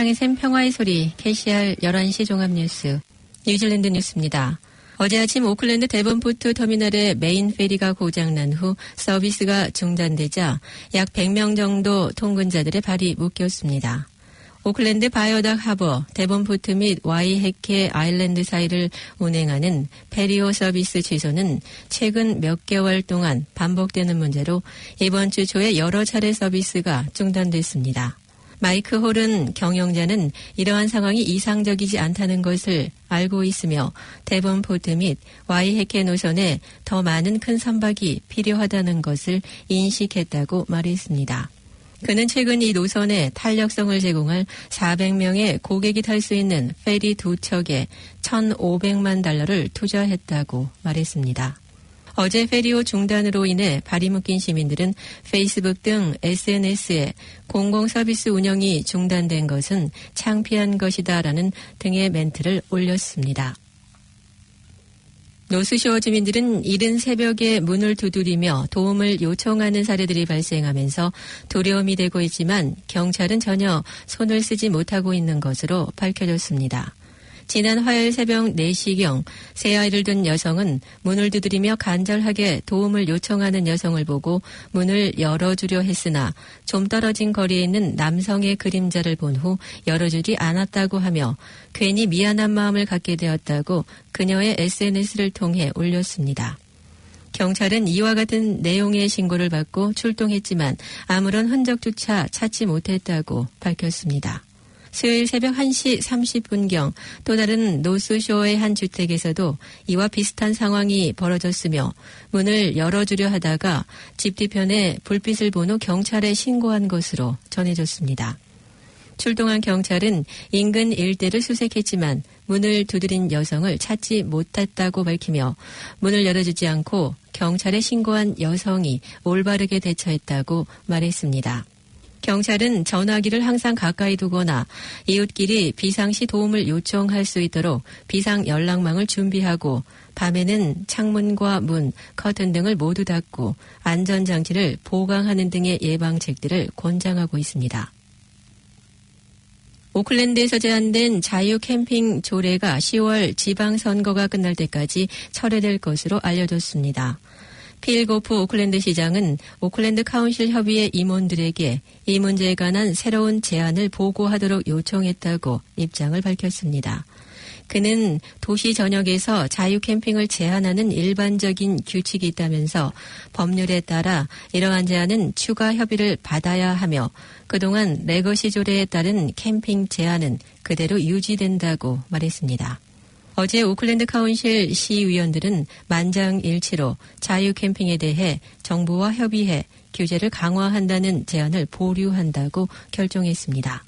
세상에 샘 평화의 소리 KCR 11시 종합뉴스 뉴질랜드 뉴스입니다. 어제 아침 오클랜드 데번포트 터미널의 메인 페리가 고장난 후 서비스가 중단되자 약 100명 정도 통근자들의 발이 묶였습니다. 오클랜드 바이오닥 하버, 데번포트 및 와이해케 아일랜드 사이를 운행하는 페리오 서비스 취소는 최근 몇 개월 동안 반복되는 문제로 이번 주 초에 여러 차례 서비스가 중단됐습니다. 마이크 홀은 경영자는 이러한 상황이 이상적이지 않다는 것을 알고 있으며 데번포트 및 와이해케 노선에 더 많은 큰 선박이 필요하다는 것을 인식했다고 말했습니다. 그는 최근 이 노선에 탄력성을 제공할 400명의 고객이 탈 수 있는 페리 2척에 $1,500만 투자했다고 말했습니다. 어제 페리오 중단으로 인해 발이 묶인 시민들은 페이스북 등 SNS에 공공서비스 운영이 중단된 것은 창피한 것이다라는 등의 멘트를 올렸습니다. 노스쇼어 주민들은 이른 새벽에 문을 두드리며 도움을 요청하는 사례들이 발생하면서 두려움이 되고 있지만 경찰은 전혀 손을 쓰지 못하고 있는 것으로 밝혀졌습니다. 지난 화요일 새벽 4시경 세 아이를 둔 여성은 문을 두드리며 간절하게 도움을 요청하는 여성을 보고 문을 열어주려 했으나 좀 떨어진 거리에 있는 남성의 그림자를 본 후 열어주지 않았다고 하며 괜히 미안한 마음을 갖게 되었다고 그녀의 SNS를 통해 올렸습니다. 경찰은 이와 같은 내용의 신고를 받고 출동했지만 아무런 흔적조차 찾지 못했다고 밝혔습니다. 수요일 새벽 1시 30분경 또 다른 노스쇼어의 한 주택에서도 이와 비슷한 상황이 벌어졌으며 문을 열어주려 하다가 집 뒤편에 불빛을 본 후 경찰에 신고한 것으로 전해졌습니다. 출동한 경찰은 인근 일대를 수색했지만 문을 두드린 여성을 찾지 못했다고 밝히며 문을 열어주지 않고 경찰에 신고한 여성이 올바르게 대처했다고 말했습니다. 경찰은 전화기를 항상 가까이 두거나 이웃끼리 비상시 도움을 요청할 수 있도록 비상 연락망을 준비하고 밤에는 창문과 문, 커튼 등을 모두 닫고 안전장치를 보강하는 등의 예방책들을 권장하고 있습니다. 오클랜드에서 제한된 자유 캠핑 조례가 10월 지방선거가 끝날 때까지 철회될 것으로 알려졌습니다. 필 고프 오클랜드 시장은 오클랜드 카운실 협의회 임원들에게 이 문제에 관한 새로운 제안을 보고하도록 요청했다고 입장을 밝혔습니다. 그는 도시 전역에서 자유 캠핑을 제한하는 일반적인 규칙이 있다면서 법률에 따라 이러한 제한은 추가 협의를 받아야 하며 그동안 레거시 조례에 따른 캠핑 제한은 그대로 유지된다고 말했습니다. 어제 오클랜드 카운실 시의원들은 만장일치로 자유 캠핑에 대해 정부와 협의해 규제를 강화한다는 제안을 보류한다고 결정했습니다.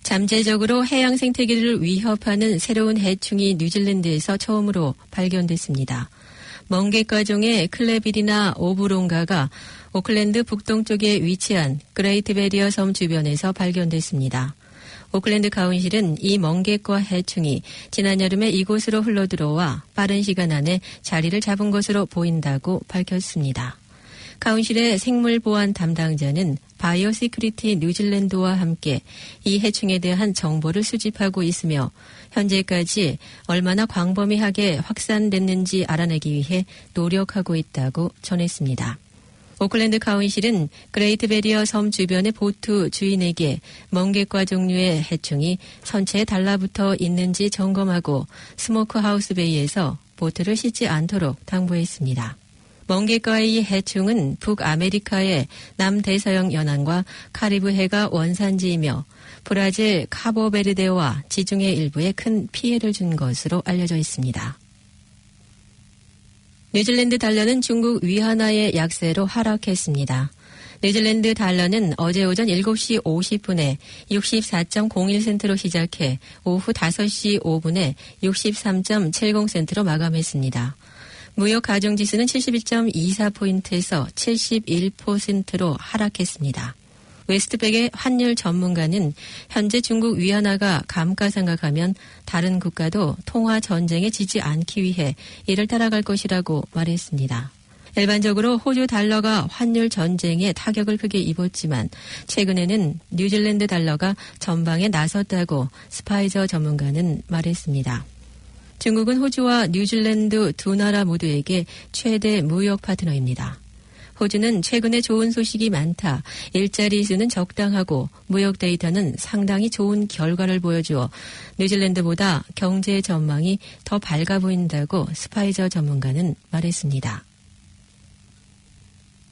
잠재적으로 해양 생태계를 위협하는 새로운 해충이 뉴질랜드에서 처음으로 발견됐습니다. 멍게과종의 클레빌이나 오브롱가가 오클랜드 북동쪽에 위치한 그레이트 베리어 섬 주변에서 발견됐습니다. 오클랜드 카운실은 이 멍게과 해충이 지난 여름에 이곳으로 흘러들어와 빠른 시간 안에 자리를 잡은 것으로 보인다고 밝혔습니다. 카운실의 생물보안 담당자는 바이오 시큐리티 뉴질랜드와 함께 이 해충에 대한 정보를 수집하고 있으며 현재까지 얼마나 광범위하게 확산됐는지 알아내기 위해 노력하고 있다고 전했습니다. 오클랜드 카운실은 그레이트 베리어 섬 주변의 보트 주인에게 멍게과 종류의 해충이 선체에 달라붙어 있는지 점검하고 스모크하우스 베이에서 보트를 싣지 않도록 당부했습니다. 멍게과의 해충은 북아메리카의 남대서양 연안과 카리브해가 원산지이며 브라질 카보베르데와 지중해 일부에 큰 피해를 준 것으로 알려져 있습니다. 뉴질랜드 달러는 중국 위안화의 약세로 하락했습니다. 뉴질랜드 달러는 어제 오전 7시 50분에 64.01센트로 시작해 오후 5시 5분에 63.70센트로 마감했습니다. 무역 가정지수는 71.24포인트에서 71%로 하락했습니다. 웨스트백의 환율 전문가는 현재 중국 위안화가 감가상각하면 다른 국가도 통화 전쟁에 지지 않기 위해 이를 따라갈 것이라고 말했습니다. 일반적으로 호주 달러가 환율 전쟁에 타격을 크게 입었지만 최근에는 뉴질랜드 달러가 전방에 나섰다고 스파이저 전문가는 말했습니다. 중국은 호주와 뉴질랜드 두 나라 모두에게 최대 무역 파트너입니다. 호주는 최근에 좋은 소식이 많다. 일자리 수는 적당하고 무역 데이터는 상당히 좋은 결과를 보여주어 뉴질랜드보다 경제 전망이 더 밝아 보인다고 스파이저 전문가는 말했습니다.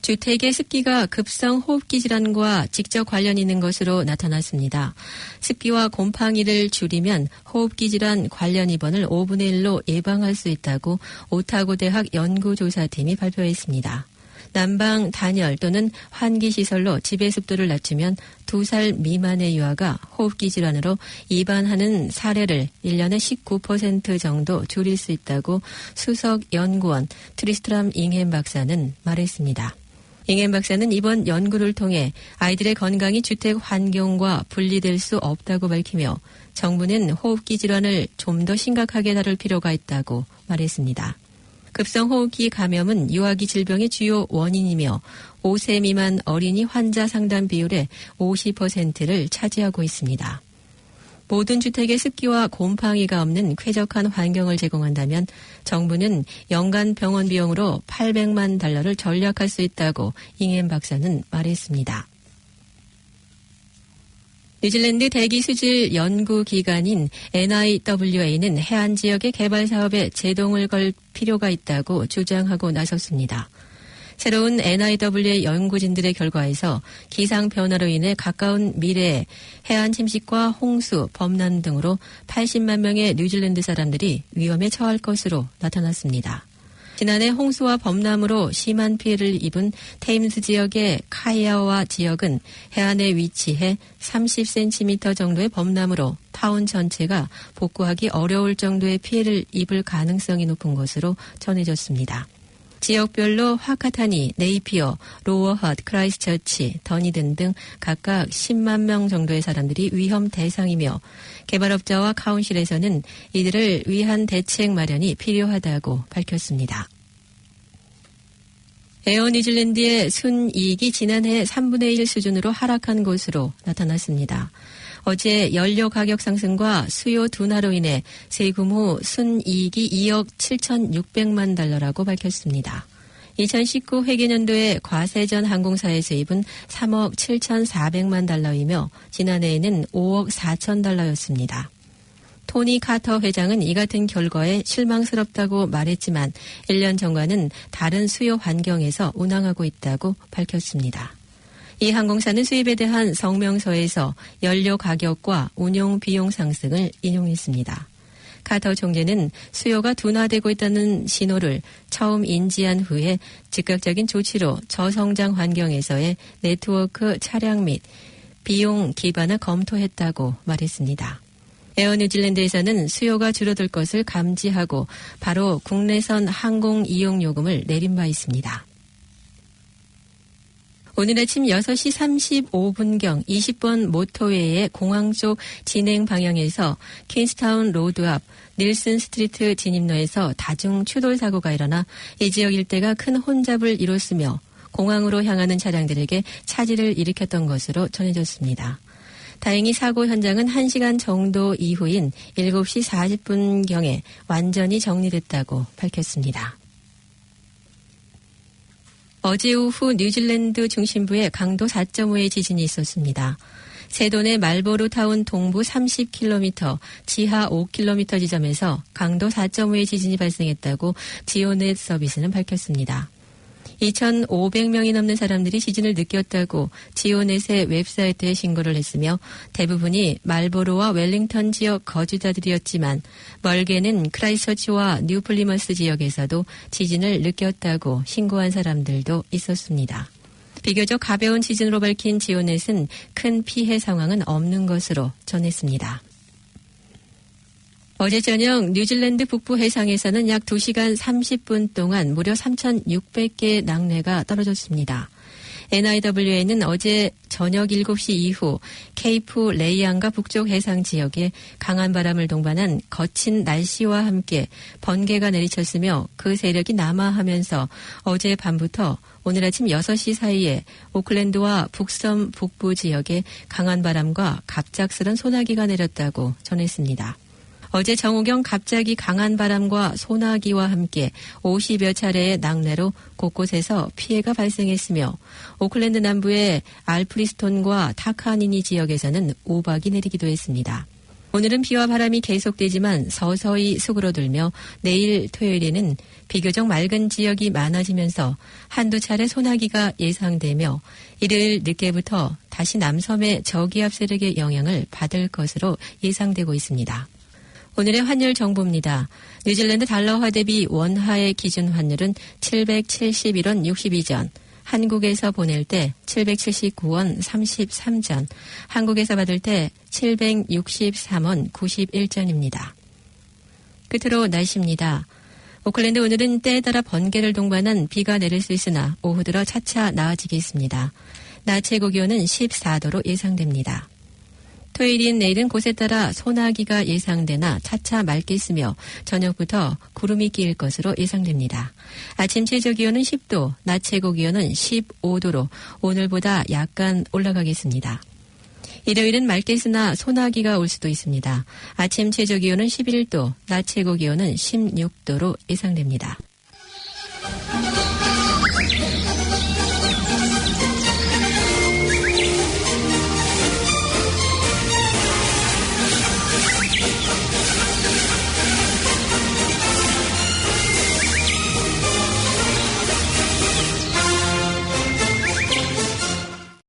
주택의 습기가 급성 호흡기 질환과 직접 관련이 있는 것으로 나타났습니다. 습기와 곰팡이를 줄이면 호흡기 질환 관련 입원을 5분의 1로 예방할 수 있다고 오타고 대학 연구조사팀이 발표했습니다. 난방, 단열 또는 환기시설로 집의 습도를 낮추면 2살 미만의 유아가 호흡기 질환으로 입원하는 사례를 1년에 19% 정도 줄일 수 있다고 수석 연구원 트리스트람 잉햄 박사는 말했습니다. 잉햄 박사는 이번 연구를 통해 아이들의 건강이 주택 환경과 분리될 수 없다고 밝히며 정부는 호흡기 질환을 좀 더 심각하게 다룰 필요가 있다고 말했습니다. 급성호흡기 감염은 유아기 질병의 주요 원인이며 5세 미만 어린이 환자 상담 비율의 50%를 차지하고 있습니다. 모든 주택에 습기와 곰팡이가 없는 쾌적한 환경을 제공한다면 정부는 연간 병원 비용으로 800만 달러를 절약할 수 있다고 잉햄 박사는 말했습니다. 뉴질랜드 대기수질 연구기관인 NIWA는 해안 지역의 개발 사업에 제동을 걸 필요가 있다고 주장하고 나섰습니다. 새로운 NIWA 연구진들의 결과에서 기상변화로 인해 가까운 미래에 해안 침식과 홍수, 범람 등으로 80만 명의 뉴질랜드 사람들이 위험에 처할 것으로 나타났습니다. 지난해 홍수와 범람으로 심한 피해를 입은 테임스 지역의 카이아와 지역은 해안에 위치해 30cm 정도의 범람으로 타운 전체가 복구하기 어려울 정도의 피해를 입을 가능성이 높은 것으로 전해졌습니다. 지역별로 화카타니, 네이피어, 로어헛, 크라이스처치, 더니든 등 각각 10만 명 정도의 사람들이 위험 대상이며 개발업자와 카운실에서는 이들을 위한 대책 마련이 필요하다고 밝혔습니다. 에어 뉴질랜드의 순이익이 지난해 3분의 1 수준으로 하락한 것으로 나타났습니다. 어제 연료 가격 상승과 수요 둔화로 인해 세금 후 순이익이 2억 7,600만 달러라고 밝혔습니다. 2019 회계년도에 과세전 항공사의 수입은 3억 7,400만 달러이며 지난해에는 5억 4천 달러였습니다. 토니 카터 회장은 이 같은 결과에 실망스럽다고 말했지만 1년 전과는 다른 수요 환경에서 운항하고 있다고 밝혔습니다. 이 항공사는 수입에 대한 성명서에서 연료 가격과 운용 비용 상승을 인용했습니다. 카터 총재는 수요가 둔화되고 있다는 신호를 처음 인지한 후에 즉각적인 조치로 저성장 환경에서의 네트워크 차량 및 비용 기반을 검토했다고 말했습니다. 에어 뉴질랜드에서는 수요가 줄어들 것을 감지하고 바로 국내선 항공 이용 요금을 내린 바 있습니다. 오늘 아침 6시 35분경 20번 모터웨이의 공항 쪽 진행 방향에서 퀸스타운 로드 앞 닐슨 스트리트 진입로에서 다중 추돌 사고가 일어나 이 지역 일대가 큰 혼잡을 이뤘으며 공항으로 향하는 차량들에게 차질을 일으켰던 것으로 전해졌습니다. 다행히 사고 현장은 1시간 정도 이후인 7시 40분경에 완전히 정리됐다고 밝혔습니다. 어제 오후 뉴질랜드 중심부에 강도 4.5의 지진이 있었습니다. 세돈의 말보루 타운 동부 30km, 지하 5km 지점에서 강도 4.5의 지진이 발생했다고 지오넷 서비스는 밝혔습니다. 2,500명이 넘는 사람들이 지진을 느꼈다고 지오넷의 웹사이트에 신고를 했으며 대부분이 말보로와 웰링턴 지역 거주자들이었지만 멀게는 크라이스처치와 뉴플리머스 지역에서도 지진을 느꼈다고 신고한 사람들도 있었습니다. 비교적 가벼운 지진으로 밝힌 지오넷은 큰 피해 상황은 없는 것으로 전했습니다. 어제 저녁 뉴질랜드 북부 해상에서는 약 2시간 30분 동안 무려 3,600개의 낙뢰가 떨어졌습니다. NIWA는 어제 저녁 7시 이후 케이프 레이안과 북쪽 해상 지역에 강한 바람을 동반한 거친 날씨와 함께 번개가 내리쳤으며 그 세력이 남하하면서 어제 밤부터 오늘 아침 6시 사이에 오클랜드와 북섬 북부 지역에 강한 바람과 갑작스런 소나기가 내렸다고 전했습니다. 어제 정오경 갑자기 강한 바람과 소나기와 함께 50여 차례의 낙뢰로 곳곳에서 피해가 발생했으며 오클랜드 남부의 알프리스톤과 타카니니 지역에서는 우박이 내리기도 했습니다. 오늘은 비와 바람이 계속되지만 서서히 수그러들며 내일 토요일에는 비교적 맑은 지역이 많아지면서 한두 차례 소나기가 예상되며 일요일 늦게부터 다시 남섬의 저기압 세력의 영향을 받을 것으로 예상되고 있습니다. 오늘의 환율 정보입니다. 뉴질랜드 달러화 대비 원화의 기준 환율은 771원 62전, 한국에서 보낼 때 779원 33전, 한국에서 받을 때 763원 91전입니다. 끝으로 날씨입니다. 오클랜드 오늘은 때에 따라 번개를 동반한 비가 내릴 수 있으나 오후 들어 차차 나아지겠습니다. 낮 최고 기온은 14도로 예상됩니다. 토요일인 내일은 곳에 따라 소나기가 예상되나 차차 맑겠으며 저녁부터 구름이 끼일 것으로 예상됩니다. 아침 최저 기온은 10도, 낮 최고 기온은 15도로 오늘보다 약간 올라가겠습니다. 일요일은 맑겠으나 소나기가 올 수도 있습니다. 아침 최저 기온은 11도, 낮 최고 기온은 16도로 예상됩니다.